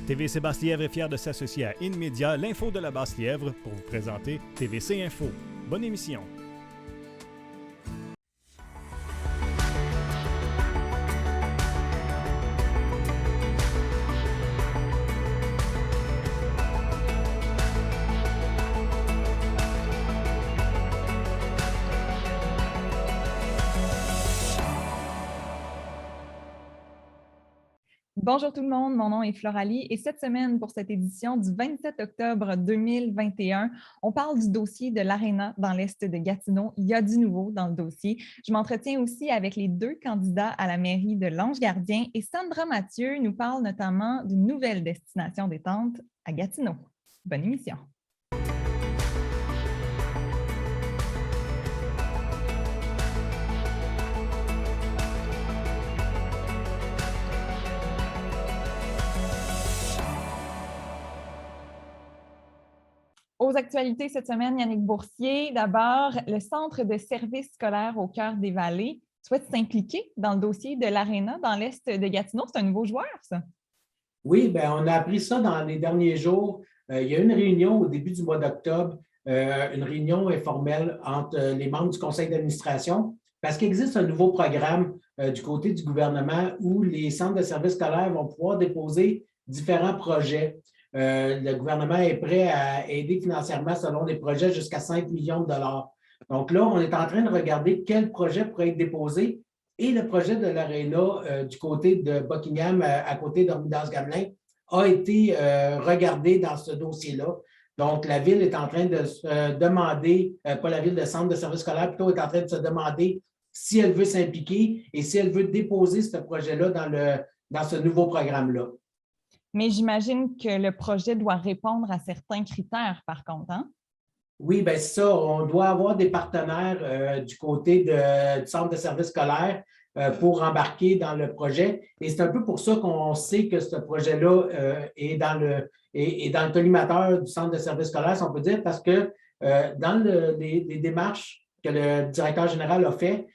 TVC Basse-Lièvre est fier de s'associer à InMedia, l'info de la Basse-Lièvre, pour vous présenter TVC Info. Bonne émission. Bonjour tout le monde, mon nom est Floralie et cette semaine, pour cette édition du 27 octobre 2021, on parle du dossier de l'Aréna dans l'Est de Gatineau. Il y a du nouveau dans le dossier. Je m'entretiens aussi avec les deux candidats à la mairie de Lange-Gardien et Sandra Mathieu nous parle notamment d'une nouvelle destination détente à Gatineau. Bonne émission. Aux actualités cette semaine, Yannick Boursier. D'abord, le Centre de services scolaires au cœur des Vallées souhaite s'impliquer dans le dossier de l'Aréna dans l'Est de Gatineau. C'est un nouveau joueur, ça? Oui, bien, on a appris ça dans les derniers jours. Il y a eu une réunion au début du mois d'octobre, une réunion informelle entre les membres du conseil d'administration, parce qu'il existe un nouveau programme du côté du gouvernement où les centres de services scolaires vont pouvoir déposer différents projets. Le gouvernement est prêt à aider financièrement selon des projets jusqu'à 5 millions de dollars. Donc là, on est en train de regarder quel projet pourrait être déposé et le projet de l'Aréna du côté de Buckingham, à côté d'Ormidas-Gamelin, a été regardé dans ce dossier-là. Donc, la Ville est en train de se demander, pas la Ville, le Centre de services scolaires, plutôt est en train de se demander si elle veut s'impliquer et si elle veut déposer ce projet-là dans ce nouveau programme-là. Mais j'imagine que le projet doit répondre à certains critères, par contre, hein? Oui, bien c'est ça. On doit avoir des partenaires du côté du Centre de services scolaires pour embarquer dans le projet. Et c'est un peu pour ça qu'on sait que ce projet-là est dans le collimateur du Centre de services scolaires, si on peut dire, parce que dans les démarches que le directeur général a fait,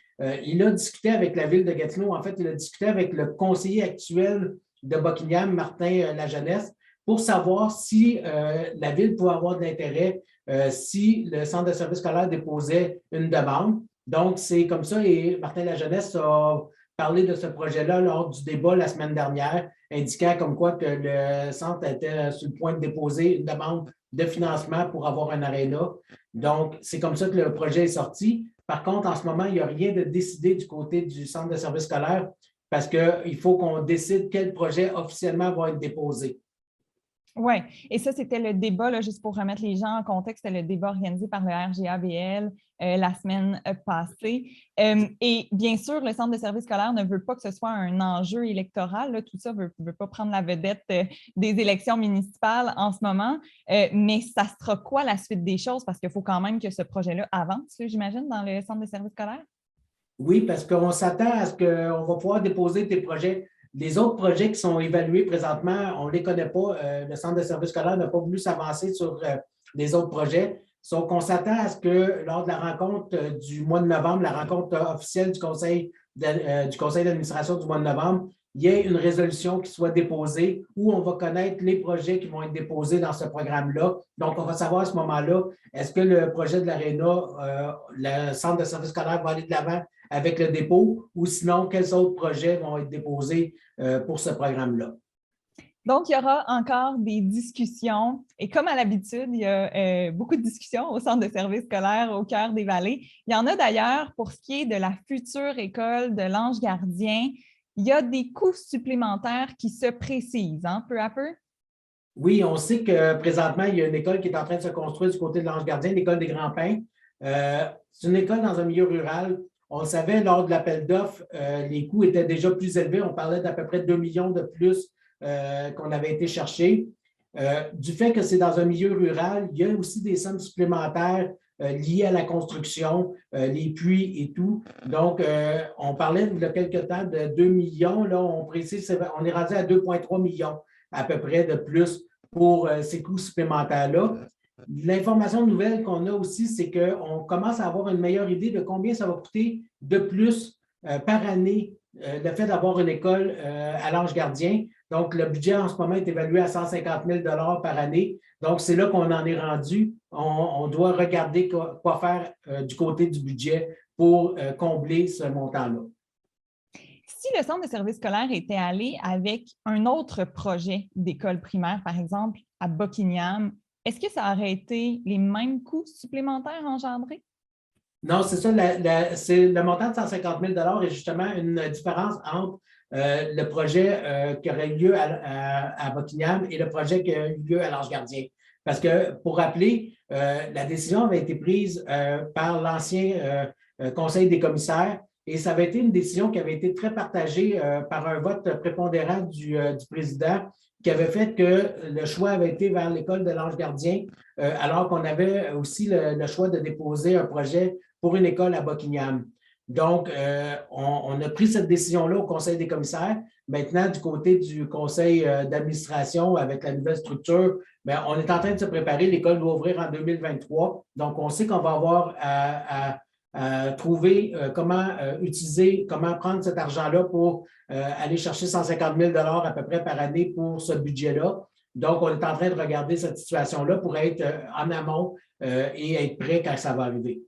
il a discuté avec la Ville de Gatineau. En fait, il a discuté avec le conseiller actuel de Buckingham, Martin Lajeunesse, pour savoir si la Ville pouvait avoir de l'intérêt si le Centre de services scolaires déposait une demande. Donc, c'est comme ça, et Martin Lajeunesse a parlé de ce projet-là lors du débat la semaine dernière, indiquant comme quoi que le centre était sur le point de déposer une demande de financement pour avoir un aréna. Donc, c'est comme ça que le projet est sorti. Par contre, en ce moment, il n'y a rien de décidé du côté du Centre de services scolaires parce qu'il faut qu'on décide quel projet officiellement va être déposé. Oui, et ça, c'était le débat, là, juste pour remettre les gens en contexte, c'était le débat organisé par le RGABL la semaine passée. Et bien sûr, le Centre de services scolaires ne veut pas que ce soit un enjeu électoral. Là, tout ça ne veut pas prendre la vedette des élections municipales en ce moment. Mais ça sera quoi la suite des choses? Parce qu'il faut quand même que ce projet-là avance, j'imagine, dans le Centre de services scolaires. Oui, parce qu'on s'attend à ce qu'on va pouvoir déposer des projets. Les autres projets qui sont évalués présentement, on ne les connaît pas. Le Centre de services scolaires n'a pas voulu s'avancer sur les autres projets. Donc, on s'attend à ce que lors de la rencontre du mois de novembre, la rencontre officielle du conseil d'administration du mois de novembre, il y ait une résolution qui soit déposée où on va connaître les projets qui vont être déposés dans ce programme-là. Donc, on va savoir à ce moment-là, est-ce que le projet de l'Aréna, le Centre de services scolaires va aller de l'avant avec le dépôt ou sinon, quels autres projets vont être déposés pour ce programme-là? Donc, il y aura encore des discussions. Et comme à l'habitude, il y a beaucoup de discussions au Centre de services scolaires au cœur des Vallées. Il y en a d'ailleurs pour ce qui est de la future école de l'Ange-Gardien. Il y a des coûts supplémentaires qui se précisent, hein, peu à peu. Oui, on sait que présentement, il y a une école qui est en train de se construire du côté de l'Ange-Gardien, l'école des Grands-Pins. C'est une école dans un milieu rural. On le savait, lors de l'appel d'offres, les coûts étaient déjà plus élevés. On parlait d'à peu près 2 millions de plus qu'on avait été chercher. Du fait que c'est dans un milieu rural, il y a aussi des sommes supplémentaires liées à la construction, les puits et tout. Donc, on parlait il y a quelque temps de 2 millions. Là, on précise, on est rendu à 2,3 millions à peu près de plus pour ces coûts supplémentaires-là. L'information nouvelle qu'on a aussi, c'est qu'on commence à avoir une meilleure idée de combien ça va coûter de plus par année le fait d'avoir une école à l'Ange Gardien. Donc, le budget en ce moment est évalué à 150 000 par année. Donc, c'est là qu'on en est rendu. On doit regarder quoi faire du côté du budget pour combler ce montant-là. Si le centre de services scolaires était allé avec un autre projet d'école primaire, par exemple, à Buckingham, est-ce que ça aurait été les mêmes coûts supplémentaires engendrés? Non, c'est ça. C'est le montant de 150 000 est justement une différence entre le projet qui aurait eu lieu à Buckingham et le projet qui a eu lieu à l'Ange Gardien. Parce que, pour rappeler, la décision avait été prise par l'ancien Conseil des commissaires et ça avait été une décision qui avait été très partagée par un vote prépondérant du président qui avait fait que le choix avait été vers l'école de l'Ange Gardien, alors qu'on avait aussi le choix de déposer un projet pour une école à Buckingham. Donc, on a pris cette décision-là au Conseil des commissaires. Maintenant, du côté du Conseil d'administration, avec la nouvelle structure, bien, on est en train de se préparer. L'école doit ouvrir en 2023. Donc, on sait qu'on va avoir à trouver comment utiliser, comment prendre cet argent-là pour aller chercher 150 000 à peu près par année pour ce budget-là. Donc, on est en train de regarder cette situation-là pour être en amont et être prêt quand ça va arriver.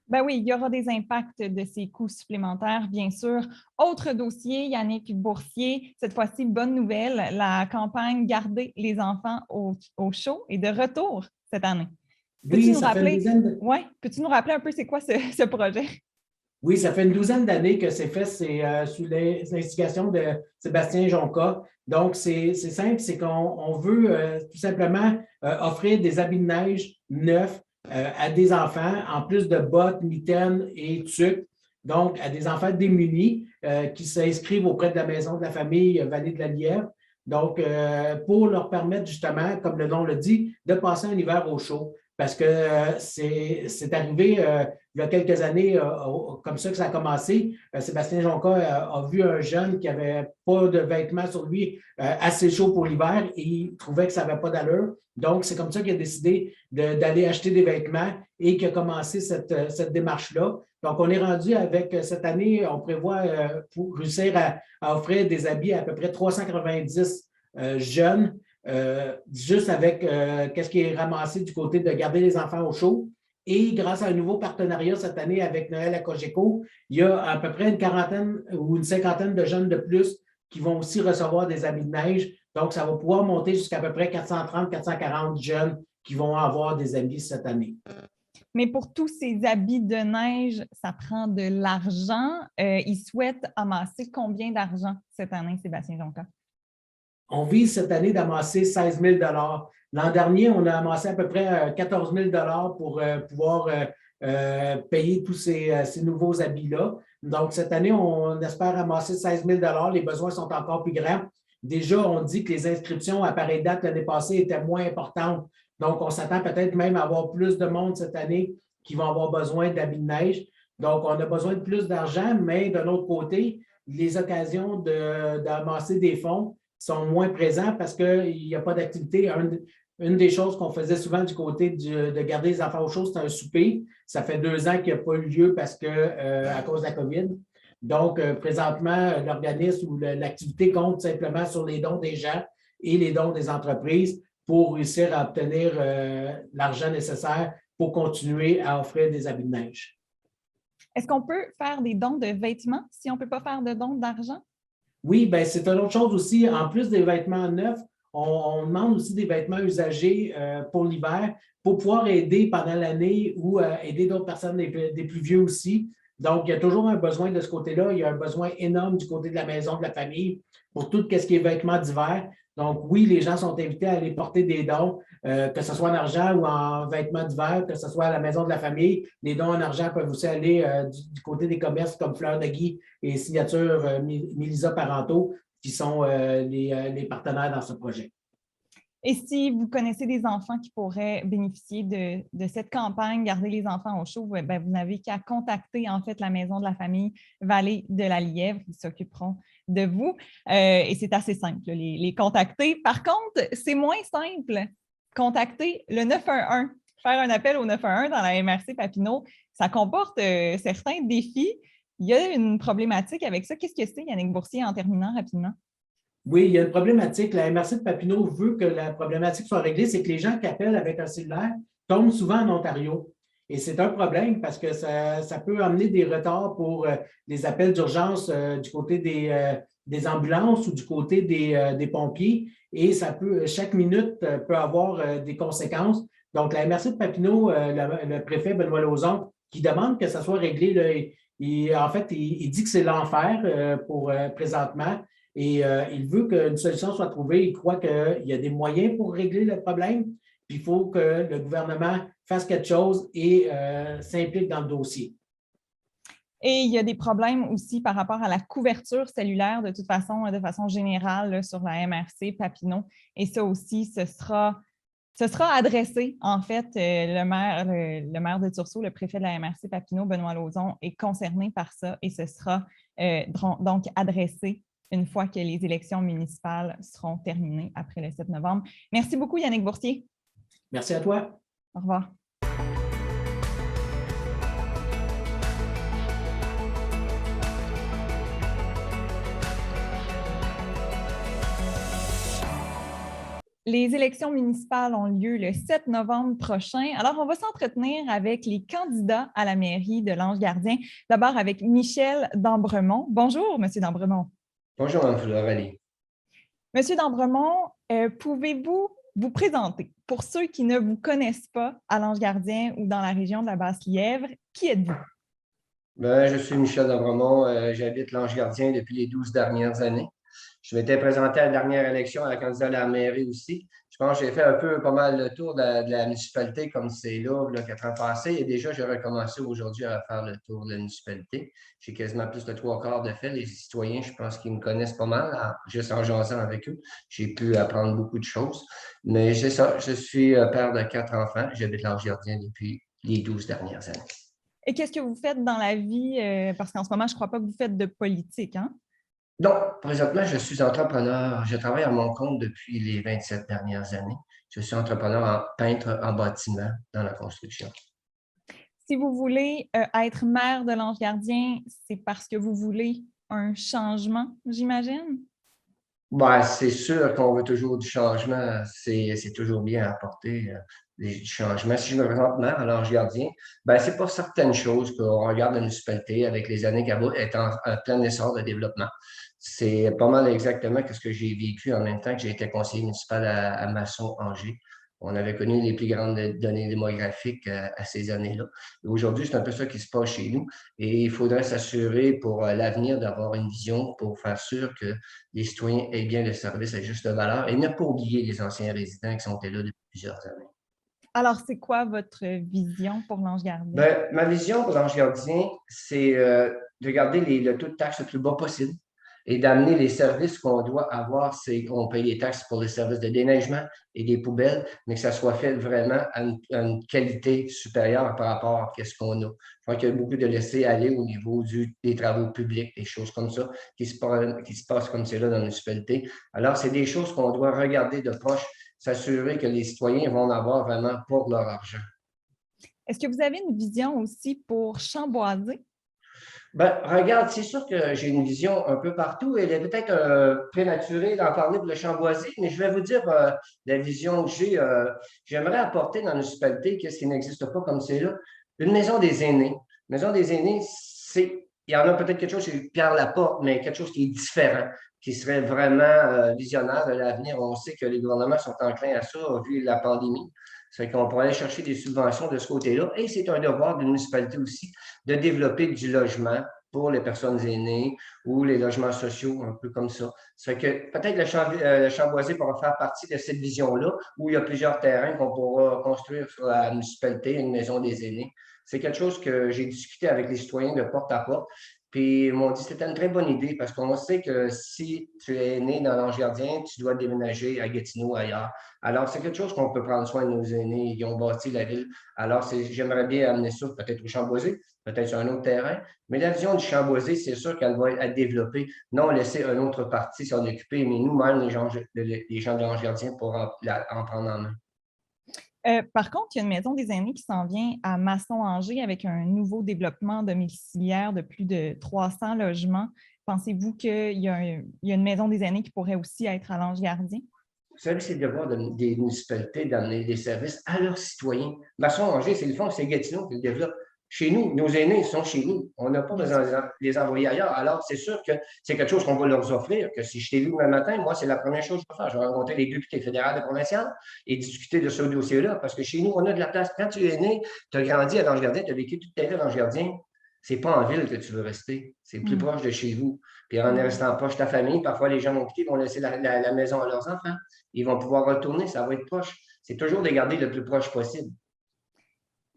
Ben oui, il y aura des impacts de ces coûts supplémentaires, bien sûr. Autre dossier, Yannick Boursier, cette fois-ci, bonne nouvelle, la campagne Garder les enfants au chaud est de retour cette année. Peux-tu nous rappeler? Oui, peux-tu nous rappeler un peu c'est quoi ce projet? Oui, ça fait une douzaine d'années que c'est fait, c'est sous l'instigation de Sébastien Jonca. Donc, c'est simple, c'est qu'on veut tout simplement offrir des habits de neige neufs à des enfants, en plus de bottes, mitaines et tuques, donc à des enfants démunis qui s'inscrivent auprès de la maison de la famille Vallée de la Lièvre. Donc, pour leur permettre justement, comme le nom le dit, de passer un hiver au chaud. Parce que c'est arrivé il y a quelques années, comme ça que ça a commencé. Sébastien Jonca a vu un jeune qui n'avait pas de vêtements sur lui assez chaud pour l'hiver et il trouvait que ça n'avait pas d'allure. Donc, c'est comme ça qu'il a décidé d'aller acheter des vêtements et qu'il a commencé cette démarche-là. Donc, on est rendu avec cette année, on prévoit pour réussir à offrir des habits à peu près 390 jeunes. Juste avec qu'est-ce qui est ramassé du côté de garder les enfants au chaud. Et grâce à un nouveau partenariat cette année avec Noël à Cogeco, il y a à peu près une quarantaine ou une cinquantaine de jeunes de plus qui vont aussi recevoir des habits de neige. Donc, ça va pouvoir monter jusqu'à peu près 430-440 jeunes qui vont avoir des habits cette année. Mais pour tous ces habits de neige, ça prend de l'argent. Ils souhaitent amasser combien d'argent cette année, Sébastien Jonca? On vise cette année d'amasser 16 000 L'an dernier, on a amassé à peu près 14 000 pour pouvoir payer tous ces nouveaux habits-là. Donc, cette année, on espère amasser 16 000 Les besoins sont encore plus grands. Déjà, on dit que les inscriptions à pareille date l'année passée étaient moins importantes. Donc, on s'attend peut-être même à avoir plus de monde cette année qui vont avoir besoin d'habits de neige. Donc, on a besoin de plus d'argent, mais d'un autre côté, les occasions d'amasser des fonds sont moins présents parce qu'il n'y a pas d'activité. Une des choses qu'on faisait souvent du côté de garder les enfants au chaud, c'est un souper. Ça fait 2 ans qu'il n'y a pas eu lieu parce que à cause de la COVID. Donc, présentement, l'organisme ou l'activité compte simplement sur les dons des gens et les dons des entreprises pour réussir à obtenir l'argent nécessaire pour continuer à offrir des habits de neige. Est-ce qu'on peut faire des dons de vêtements si on ne peut pas faire de dons d'argent? Oui, bien, c'est une autre chose aussi. En plus des vêtements neufs, on demande aussi des vêtements usagés pour l'hiver pour pouvoir aider pendant l'année ou aider d'autres personnes, des plus vieux aussi. Donc, il y a toujours un besoin de ce côté-là. Il y a un besoin énorme du côté de la maison, de la famille, pour tout ce qui est vêtements d'hiver. Donc, oui, les gens sont invités à aller porter des dons, que ce soit en argent ou en vêtements d'hiver, que ce soit à la maison de la famille. Les dons en argent peuvent aussi aller du côté des commerces comme Fleurs de Guy et Signature Mélisa Parenteau, qui sont les partenaires dans ce projet. Et si vous connaissez des enfants qui pourraient bénéficier de cette campagne « Garder les enfants au chaud », bien, vous n'avez qu'à contacter en fait la maison de la famille Vallée de la Lièvre. Ils s'occuperont de vous. Et c'est assez simple, les contacter. Par contre, c'est moins simple. Contacter le 911, faire un appel au 911 dans la MRC Papineau, ça comporte certains défis. il y a une problématique avec ça. Qu'est-ce que c'est, Yannick Boursier, en terminant rapidement? Oui, il y a une problématique. La MRC de Papineau veut que la problématique soit réglée. C'est que les gens qui appellent avec un cellulaire tombent souvent en Ontario. Et c'est un problème parce que ça peut amener des retards pour les appels d'urgence du côté des ambulances ou du côté des pompiers. Et chaque minute peut avoir des conséquences. Donc, la MRC de Papineau, le préfet Benoît Lauzon, qui demande que ça soit réglé, là, en fait, il dit que c'est l'enfer pour présentement. Et il veut qu'une solution soit trouvée. Il croit qu'il y a des moyens pour régler le problème. Puis il faut que le gouvernement fasse quelque chose et s'implique dans le dossier. Et il y a des problèmes aussi par rapport à la couverture cellulaire, de toute façon, de façon générale, là, sur la MRC Papineau. Et ça aussi, ce sera adressé, en fait, le maire de Tursault, le préfet de la MRC Papineau, Benoît Lauzon, est concerné par ça et ce sera donc adressé une fois que les élections municipales seront terminées après le 7 novembre. Merci beaucoup, Yannick Boursier. Merci à toi. Au revoir. Les élections municipales ont lieu le 7 novembre prochain. Alors, on va s'entretenir avec les candidats à la mairie de l'Ange-Gardien. D'abord avec Michel Dambremont. Bonjour, M. Dambremont. Bonjour, Mme Florelli. Monsieur Dambremont, pouvez-vous vous présenter pour ceux qui ne vous connaissent pas à l'Ange-Gardien ou dans la région de la Basse-Lièvre? Qui êtes-vous? Je suis Michel Dambremont. J'habite l'Ange-Gardien depuis les 12 dernières années. Je m'étais présenté à la dernière élection à la candidat à la mairie aussi. Je pense que j'ai fait pas mal le tour de la municipalité comme c'est là, 4 ans passés. Et déjà, j'ai recommencé aujourd'hui à faire le tour de la municipalité. J'ai quasiment plus de 3/4 de fait. Les citoyens, je pense qu'ils me connaissent pas mal, juste en jasant avec eux. J'ai pu apprendre beaucoup de choses. Mais c'est ça, je suis père de 4 enfants. J'habite l'Ange-Gardien depuis les 12 dernières années. Et qu'est-ce que vous faites dans la vie? Parce qu'en ce moment, je ne crois pas que vous faites de politique, hein? Non, présentement, je suis entrepreneur. Je travaille à mon compte depuis les 27 dernières années. Je suis entrepreneur peintre en bâtiment dans la construction. Si vous voulez être maire de l'Ange-Gardien, c'est parce que vous voulez un changement, j'imagine? C'est sûr qu'on veut toujours du changement. C'est toujours bien à apporter des changements. Si je me présente maire à l'Ange-Gardien, c'est pas certaines choses qu'on regarde la municipalité avec les années qu'elle est en plein essor de développement. C'est pas mal exactement ce que j'ai vécu en même temps que j'ai été conseiller municipal à Masson-Angers. On avait connu les plus grandes données démographiques à ces années-là. Aujourd'hui, c'est un peu ça qui se passe chez nous. Et il faudrait s'assurer pour l'avenir d'avoir une vision pour faire sûr que les citoyens aient bien le service à juste valeur et ne pas oublier les anciens résidents qui sont là depuis plusieurs années. Alors, c'est quoi votre vision pour l'Ange-Gardien? Ma vision pour l'Ange-Gardien, c'est de garder le taux de taxe le plus bas possible et d'amener les services qu'on doit avoir, c'est qu'on paye les taxes pour les services de déneigement et des poubelles, mais que ça soit fait vraiment à une qualité supérieure par rapport à ce qu'on a. Je crois qu'il y a beaucoup de laisser aller au niveau des travaux publics, des choses comme ça, qui se passent comme c'est là dans la municipalité. Alors, c'est des choses qu'on doit regarder de proche, s'assurer que les citoyens vont en avoir vraiment pour leur argent. Est-ce que vous avez une vision aussi pour Chamboisé? Regarde, c'est sûr que j'ai une vision un peu partout. Elle est peut-être prématurée d'en parler pour le Chamboisé, mais je vais vous dire la vision que j'ai. J'aimerais apporter dans la municipalité, qu'est-ce qui n'existe pas comme c'est là, une maison des aînés. Une maison des aînés, il y en a peut-être quelque chose chez Pierre Laporte, mais quelque chose qui est différent, qui serait vraiment visionnaire de l'avenir. On sait que les gouvernements sont enclins à ça, vu la pandémie. C'est qu'on pourrait aller chercher des subventions de ce côté-là. Et c'est un devoir d'une municipalité aussi de développer du logement pour les personnes aînées ou les logements sociaux, un peu comme ça. Ça fait que peut-être le Chamboisé pourra faire partie de cette vision-là, où il y a plusieurs terrains qu'on pourra construire sur la municipalité, une maison des aînés. C'est quelque chose que j'ai discuté avec les citoyens de porte à porte. Puis ils m'ont dit que c'était une très bonne idée parce qu'on sait que si tu es né dans l'Ange-Gardien, tu dois déménager à Gatineau ou ailleurs. Alors, c'est quelque chose qu'on peut prendre soin de nos aînés. Ils ont bâti la ville. Alors, j'aimerais bien amener ça peut-être au Chamboisé, peut-être sur un autre terrain. Mais la vision du Chamboisé, c'est sûr qu'elle va être à développer. Non laisser une autre partie s'en occuper, mais nous-mêmes, les gens de l'Ange-Gardien, pour en prendre en main. Par contre, il y a une maison des aînés qui s'en vient à Masson-Angers avec un nouveau développement domiciliaire de plus de 300 logements. Pensez-vous qu'il y a une maison des aînés qui pourrait aussi être à l'Ange-Gardien? Vous savez, c'est le devoir des municipalités d'amener des services à leurs citoyens. Masson-Angers, c'est le fond, c'est Gatineau qui le développe. Chez nous, nos aînés sont chez nous. On n'a pas besoin de les envoyer ailleurs. Alors, c'est sûr que c'est quelque chose qu'on va leur offrir, que si je t'ai vu le matin, moi, c'est la première chose que je vais faire. Je vais rencontrer les députés fédéraux et provinciaux et discuter de ce dossier-là, parce que chez nous, on a de la place. Quand tu es né, tu as grandi à l'Ange-Gardien, tu as vécu toute ta vie à l'Ange-Gardien, c'est pas en ville que tu veux rester. C'est plus proche de chez vous. Puis en restant proche de ta famille, parfois les gens vont quitter, vont laisser la maison à leurs enfants. Ils vont pouvoir retourner, ça va être proche. C'est toujours de garder le plus proche possible.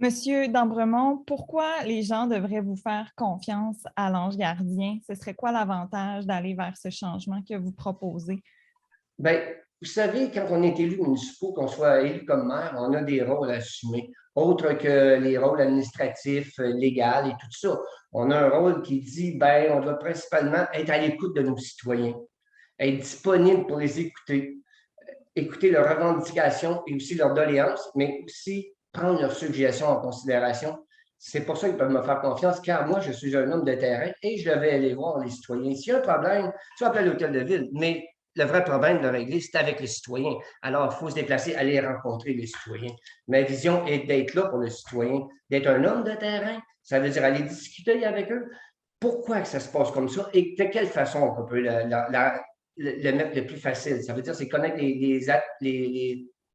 Monsieur d'Ambremont, pourquoi les gens devraient vous faire confiance à l'Ange-Gardien? Ce serait quoi l'avantage d'aller vers ce changement que vous proposez? Bien, vous savez, quand on est élu municipal, qu'on soit élu comme maire, on a des rôles à assumer, autres que les rôles administratifs, légaux et tout ça. On a un rôle qui dit, bien, on doit principalement être à l'écoute de nos citoyens, être disponible pour les écouter, écouter leurs revendications et aussi leurs doléances, mais aussi prendre leurs suggestions en considération. C'est pour ça qu'ils peuvent me faire confiance, car moi, je suis un homme de terrain et je vais aller voir les citoyens. S'il y a un problème, tu vas appeler l'hôtel de ville, mais le vrai problème de le régler, c'est avec les citoyens. Alors, il faut se déplacer, aller rencontrer les citoyens. Ma vision est d'être là pour le citoyen, d'être un homme de terrain. Ça veut dire aller discuter avec eux. Pourquoi que ça se passe comme ça et de quelle façon on peut le mettre le plus facile? Ça veut dire, c'est connaître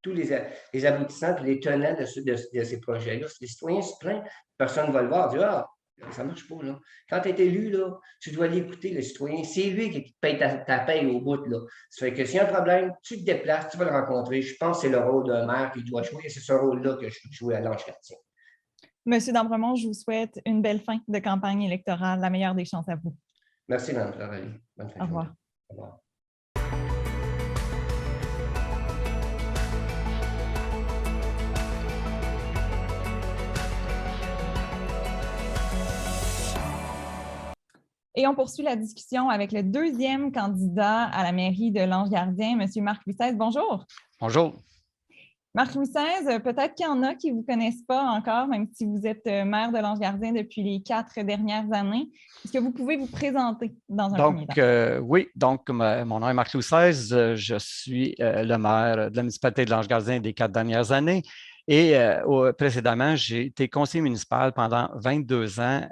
tous les aboutissants et les tenants de ces projets-là. Si les citoyens se plaignent, personne ne va le voir, dire, ah, ça ne marche pas, là. Quand tu es élu, là, tu dois l'écouter, le citoyen. C'est lui qui te paye ta paye au bout, là. Ça fait que s'il y a un problème, tu te déplaces, tu vas le rencontrer. Je pense que c'est le rôle d'un maire qui doit jouer et c'est ce rôle-là que je dois jouer à l'Ange-Gardien. Monsieur d'Ambremont, je vous souhaite une belle fin de campagne électorale. La meilleure des chances à vous. Merci, Mme Florali. Bonne fin de journée. Au revoir. Et on poursuit la discussion avec le deuxième candidat à la mairie de l'Ange-Gardien, M. Marc-Louis XVI. Bonjour. Bonjour. Marc-Louis XVI, peut-être qu'il y en a qui ne vous connaissent pas encore, même si vous êtes maire de l'Ange-Gardien depuis les 4 dernières années. Est-ce que vous pouvez vous présenter dans un premier temps? Oui, donc mon nom est Marc-Louis XVI. Je suis le maire de la municipalité de l'Ange-Gardien des 4 dernières années. Et précédemment, j'ai été conseiller municipal pendant 22 ans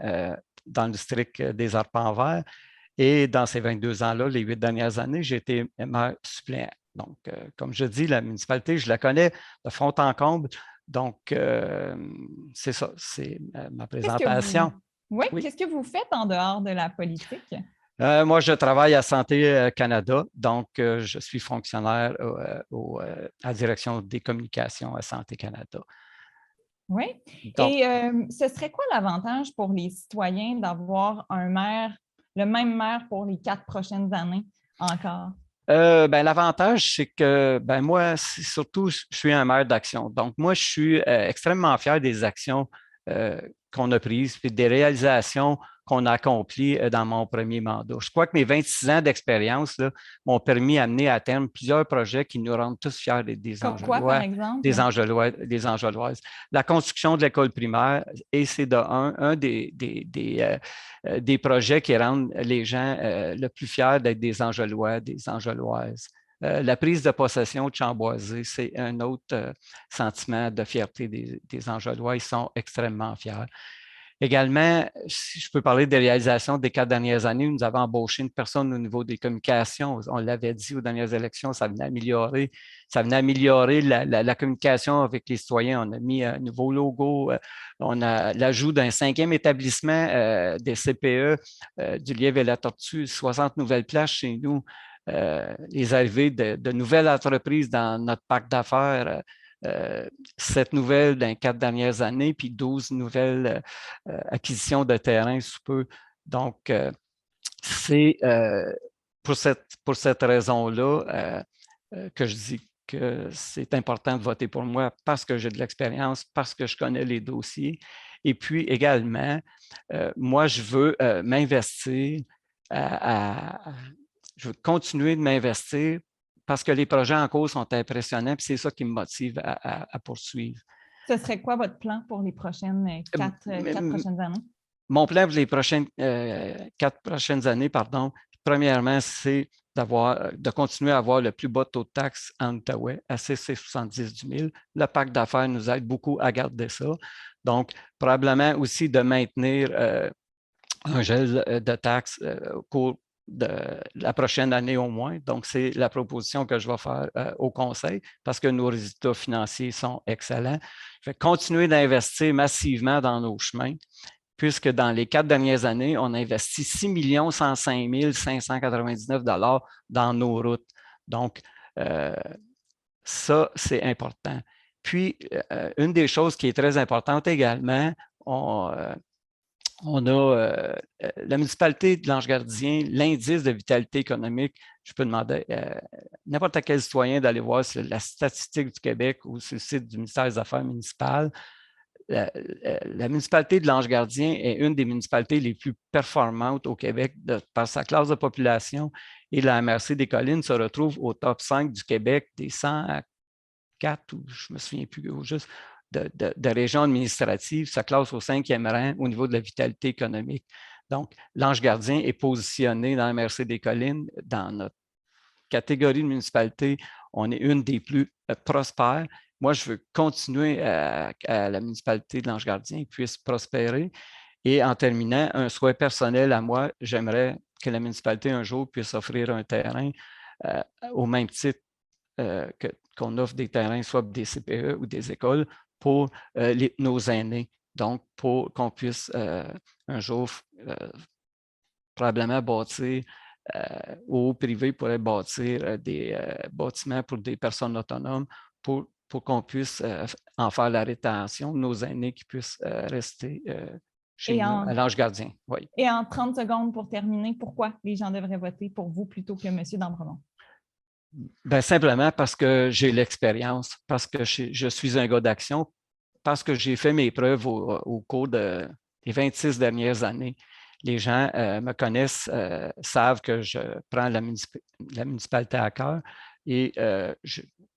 dans le district des Arpents-Verts. Et dans ces 22 ans-là, les 8 dernières années, j'ai été maire suppléant. Donc, comme je dis, la municipalité, je la connais de fond en comble. Donc, c'est ça, c'est ma présentation. Oui, qu'est-ce que vous faites en dehors de la politique? Moi, je travaille à Santé Canada, donc je suis fonctionnaire à la direction des communications à Santé Canada. Oui. Donc, et ce serait quoi l'avantage pour les citoyens d'avoir un maire, le même maire pour les 4 prochaines années encore? L'avantage, c'est que moi, surtout, je suis un maire d'action. Donc, moi, je suis extrêmement fier des actions qu'on a prises et des réalisations qu'on a accomplies dans mon premier mandat. Je crois que mes 26 ans d'expérience m'ont permis d'amener à terme plusieurs projets qui nous rendent tous fiers des Angelois. Quoi, par exemple? Des Angeloises. La construction de l'école primaire, et c'est un des projets qui rendent les gens le plus fiers d'être des Angelois, des Angeloises. La prise de possession de Chamboisé, c'est un autre sentiment de fierté des Angelois. Ils sont extrêmement fiers. Également, si je peux parler des réalisations des 4 dernières années, nous avons embauché une personne au niveau des communications. On l'avait dit aux dernières élections, ça venait améliorer la communication avec les citoyens. On a mis un nouveau logo, on a l'ajout d'un 5e établissement des CPE du Lièvre et la Tortue, 60 nouvelles places chez nous. Les arrivées de nouvelles entreprises dans notre parc d'affaires, 7 nouvelles dans les 4 dernières années, puis 12 nouvelles acquisitions de terrain sous peu. Donc, c'est pour cette raison-là que je dis que c'est important de voter pour moi parce que j'ai de l'expérience, parce que je connais les dossiers. Et puis également, moi, je veux m'investir je veux continuer de m'investir parce que les projets en cours sont impressionnants, puis c'est ça qui me motive à poursuivre. Ce serait quoi votre plan pour les prochaines quatre prochaines années? Mon plan pour les prochaines 4 prochaines années, premièrement, c'est de continuer à avoir le plus bas taux de taxe en Outaouais, à 6,70 du 1000. Le pacte d'affaires nous aide beaucoup à garder ça. Donc, probablement aussi de maintenir un gel de taxes au cours de la prochaine année au moins. Donc, c'est la proposition que je vais faire au Conseil parce que nos résultats financiers sont excellents. Je vais continuer d'investir massivement dans nos chemins, puisque dans les 4 dernières années, on a investi 6 105 599 $ dans nos routes. Donc, ça, c'est important. Puis, une des choses qui est très importante également, on a la municipalité de l'Ange-Gardien, l'indice de vitalité économique. Je peux demander à n'importe quel citoyen d'aller voir sur la statistique du Québec ou sur le site du ministère des Affaires municipales. La municipalité de l'Ange-Gardien est une des municipalités les plus performantes au Québec par sa classe de population, et la MRC des Collines se retrouve au top 5 du Québec des 104, ou je ne me souviens plus juste, de régions administratives, se classe au 5e rang au niveau de la vitalité économique. Donc, l'Ange-Gardien est positionné dans la MRC des Collines. Dans notre catégorie de municipalité, on est une des plus prospères. Moi, je veux continuer à la municipalité de l'Ange-Gardien puisse prospérer. Et en terminant, un souhait personnel à moi, j'aimerais que la municipalité un jour puisse offrir un terrain au même titre qu'on offre des terrains, soit des CPE ou des écoles, pour nos aînés. Donc, pour qu'on puisse un jour probablement bâtir ou privé pourrait bâtir des bâtiments pour des personnes autonomes pour qu'on puisse en faire la rétention, nos aînés qui puissent rester chez nous, à l'Ange-Gardien. Oui. Et en 30 secondes pour terminer, pourquoi les gens devraient voter pour vous plutôt que M. d'Ambremont? Bien, simplement parce que j'ai l'expérience, parce que je suis un gars d'action, parce que j'ai fait mes preuves au cours des 26 dernières années. Les gens me connaissent, savent que je prends la municipalité à cœur et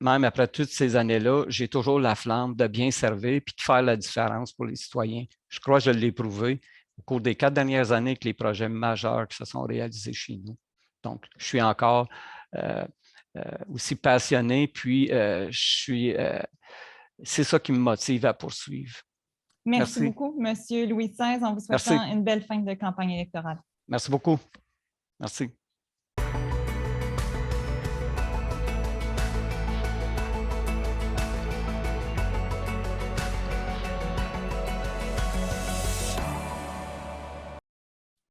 même après toutes ces années-là, j'ai toujours la flamme de bien servir et de faire la différence pour les citoyens. Je crois que je l'ai prouvé au cours des 4 dernières années avec les projets majeurs qui se sont réalisés chez nous. Donc, je suis encore aussi passionné, puis c'est ça qui me motive à poursuivre. Merci beaucoup, M. Louis XVI, en vous souhaitant une belle fin de campagne électorale. Merci beaucoup. Merci.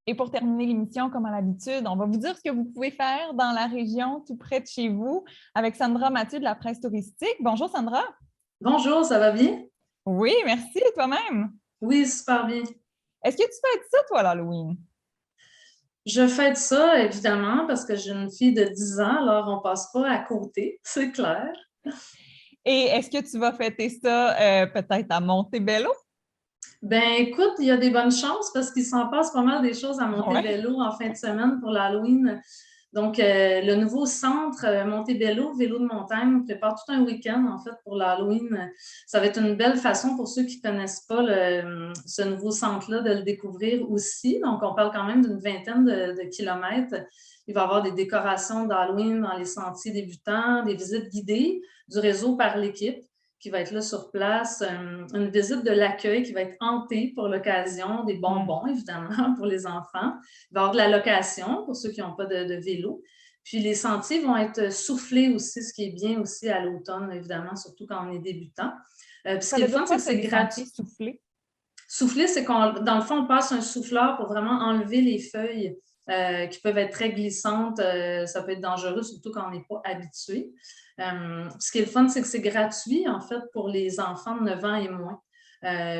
Et pour terminer l'émission, comme à l'habitude, on va vous dire ce que vous pouvez faire dans la région tout près de chez vous avec Sandra Mathieu de la presse touristique. Bonjour Sandra. Bonjour, ça va bien? Oui, merci. Et toi-même? Oui, super bien. Est-ce que tu fêtes ça, toi, l'Halloween? Je fête ça, évidemment, parce que j'ai une fille de 10 ans, alors on ne passe pas à côté, c'est clair. Et est-ce que tu vas fêter ça peut-être à Montebello? Ben écoute, il y a des bonnes chances parce qu'il s'en passe pas mal des choses à Montebello en fin de semaine pour l'Halloween. Donc, le nouveau centre Montebello, vélo de montagne, on prépare tout un week-end, en fait, pour l'Halloween. Ça va être une belle façon pour ceux qui ne connaissent pas ce nouveau centre-là de le découvrir aussi. Donc, on parle quand même d'une vingtaine de kilomètres. Il va y avoir des décorations d'Halloween dans les sentiers débutants, des visites guidées du réseau par l'équipe qui va être là sur place, une visite de l'accueil qui va être hantée pour l'occasion, des bonbons, évidemment, pour les enfants. Il va y avoir de la location pour ceux qui n'ont pas de vélo. Puis les sentiers vont être soufflés aussi, ce qui est bien aussi à l'automne, évidemment, surtout quand on est débutant. Puis ce qui est le fun, c'est que c'est gratuit. Souffler, c'est qu'on, dans le fond, on passe un souffleur pour vraiment enlever les feuilles qui peuvent être très glissantes. Ça peut être dangereux, surtout quand on n'est pas habitué. Ce qui est le fun, c'est que c'est gratuit, en fait, pour les enfants de 9 ans et moins.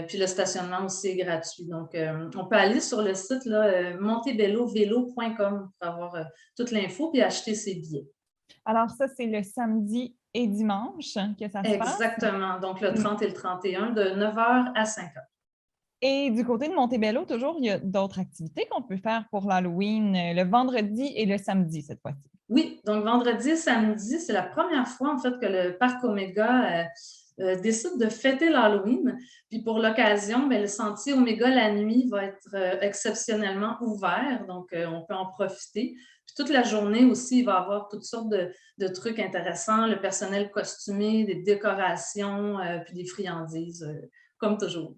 Puis le stationnement aussi est gratuit. Donc, on peut aller sur le site montebellovélo.com pour avoir toute l'info et acheter ses billets. Alors ça, c'est le samedi et dimanche que ça se passe? Exactement. Donc, le 30 et le 31, de 9h à 5h. Et du côté de Montebello, toujours, il y a d'autres activités qu'on peut faire pour l'Halloween, le vendredi et le samedi cette fois-ci. Oui, donc vendredi et samedi, c'est la première fois en fait que le parc Omega décide de fêter l'Halloween. Puis pour l'occasion, le sentier Omega la nuit va être exceptionnellement ouvert, donc on peut en profiter. Puis toute la journée aussi, il va y avoir toutes sortes de trucs intéressants, le personnel costumé, des décorations, puis des friandises, comme toujours.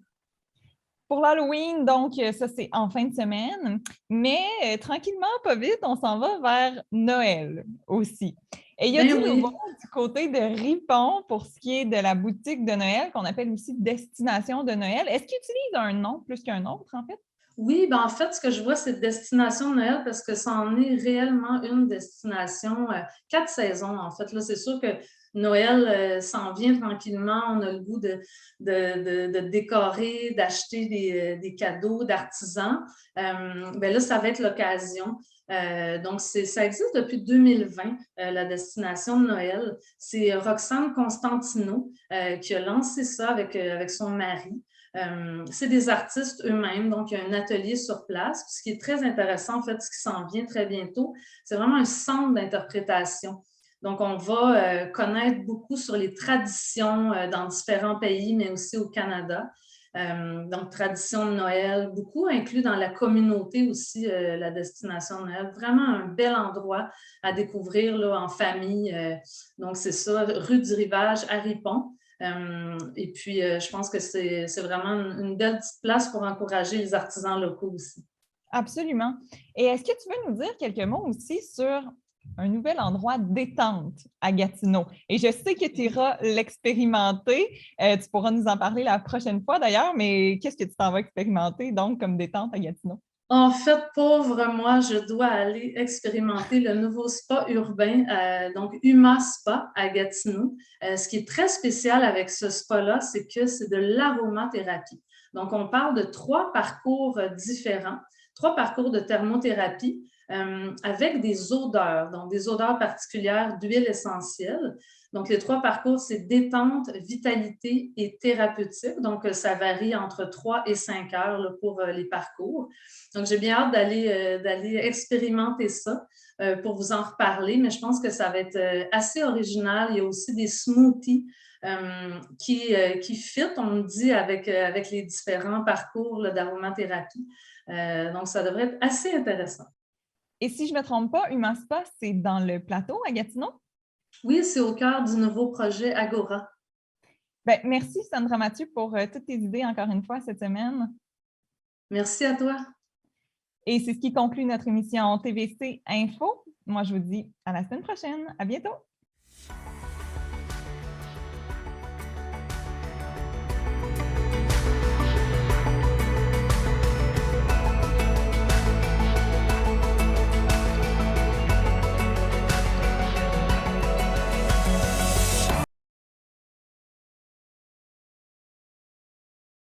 Pour l'Halloween, donc, ça, c'est en fin de semaine, mais tranquillement, pas vite, on s'en va vers Noël aussi. Et il y a du nouveau du côté de Ripon pour ce qui est de la boutique de Noël, qu'on appelle aussi Destination de Noël. Est-ce qu'ils utilisent un nom plus qu'un autre, en fait? Oui, en fait, ce que je vois, c'est Destination de Noël parce que ça en est réellement une destination, 4 saisons, en fait. Là, c'est sûr que Noël s'en vient tranquillement. On a le goût de décorer, d'acheter des cadeaux d'artisans. Là, ça va être l'occasion. Donc, ça existe depuis 2020, la destination de Noël. C'est Roxane Constantino qui a lancé ça avec son mari. C'est des artistes eux-mêmes, donc il y a un atelier sur place. Puis ce qui est très intéressant, en fait, ce qui s'en vient très bientôt, c'est vraiment un centre d'interprétation. Donc, on va connaître beaucoup sur les traditions dans différents pays, mais aussi au Canada. Donc, tradition de Noël, beaucoup inclus dans la communauté aussi, la destination de Noël. Vraiment un bel endroit à découvrir là, en famille. Donc, c'est ça, rue du Rivage à Ripon. Et puis, je pense que c'est vraiment une belle petite place pour encourager les artisans locaux aussi. Absolument. Et est-ce que tu veux nous dire quelques mots aussi sur un nouvel endroit détente à Gatineau? Et je sais que tu iras l'expérimenter. Tu pourras nous en parler la prochaine fois d'ailleurs, mais qu'est-ce que tu t'en vas expérimenter donc comme détente à Gatineau? En fait, pauvre moi, je dois aller expérimenter le nouveau spa urbain, donc Uma Spa à Gatineau. Ce qui est très spécial avec ce spa-là, c'est que c'est de l'aromathérapie. Donc, on parle de 3 parcours différents, 3 parcours de thermothérapie avec des odeurs, donc des odeurs particulières d'huile essentielle. Donc, les 3 parcours, c'est détente, vitalité et thérapeutique. Donc, ça varie entre 3 et 5 heures là, pour les parcours. Donc, j'ai bien hâte d'aller expérimenter ça pour vous en reparler, mais je pense que ça va être assez original. Il y a aussi des smoothies qui fit, on me dit, avec les différents parcours d'aromathérapie. Donc, ça devrait être assez intéressant. Et si je ne me trompe pas, Humaspa, c'est dans le plateau à Gatineau? Oui, c'est au cœur du nouveau projet Agora. Bien, merci Sandra Mathieu pour toutes tes idées encore une fois cette semaine. Merci à toi. Et c'est ce qui conclut notre émission TVC Info. Moi, je vous dis à la semaine prochaine. À bientôt.